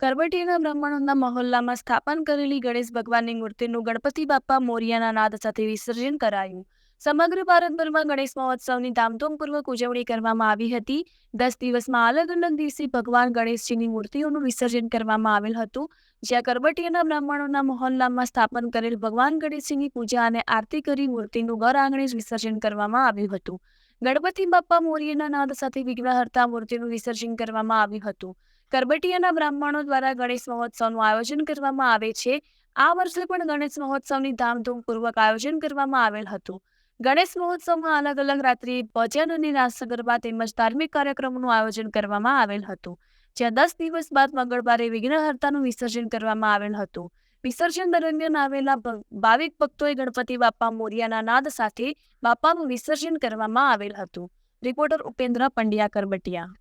કરવટીના બ્રાહ્મણોના મહોલ્લામાં સ્થાપન કરેલી ગણેશ ભગવાનની મૂર્તિનું ગણપતિ બાપ્પા મોરિયાના નાદ સાથે વિસર્જન કરાયું. સમગ્ર ભારતભરમાં ગણેશ મહોત્સવની ધામધૂમપૂર્વક ઉજવણી કરવામાં આવી હતી. 10 દિવસમાં અલગ અલગ દિવસે ભગવાન ગણેશજીની મૂર્તિઓનું વિસર્જન કરવામાં આવેલ હતું. જ્યાં કરવટીના બ્રાહ્મણોના મહોલ્લામાં સ્થાપન કરેલ ભગવાન ગણેશજીની પૂજા અને આરતી કરી મૂર્તિનું ઘર આંગણે જ વિસર્જન કરવામાં આવ્યું હતું. ગણપતિ બાપ્પા મોરિયાના નાદ સાથે વિઘ્નહર્તા મૂર્તિનું વિસર્જન કરવામાં આવ્યું હતું. કરબટીયાના બ્રાહ્મણો દ્વારા ગણેશ મહોત્સવનું આયોજન કરવામાં આવે છે. આ વર્ષે પણ ગણેશ મહોત્સવની ધામધૂમપૂર્વક આયોજન કરવામાં આવેલ હતું. ગણેશ મહોત્સવમાં અલગ અલગ રાત્રિ ભજન અને રાસ ગરબા તેમજ ધાર્મિક કાર્યક્રમોનું આયોજન કરવામાં આવેલ હતું. જ્યાં 10 દિવસ બાદ મંગળવારે વિઘ્નહર્તાનું વિસર્જન કરવામાં આવેલ હતું. વિસર્જન દરમિયાન આવેલા ભાવિક ભક્તોએ ગણપતિ બાપ્પા મોરિયાના નાદ સાથે બાપાનું વિસર્જન કરવામાં આવેલ હતું. રિપોર્ટર ઉપેન્દ્ર પંડ્યા, કરબટિયા.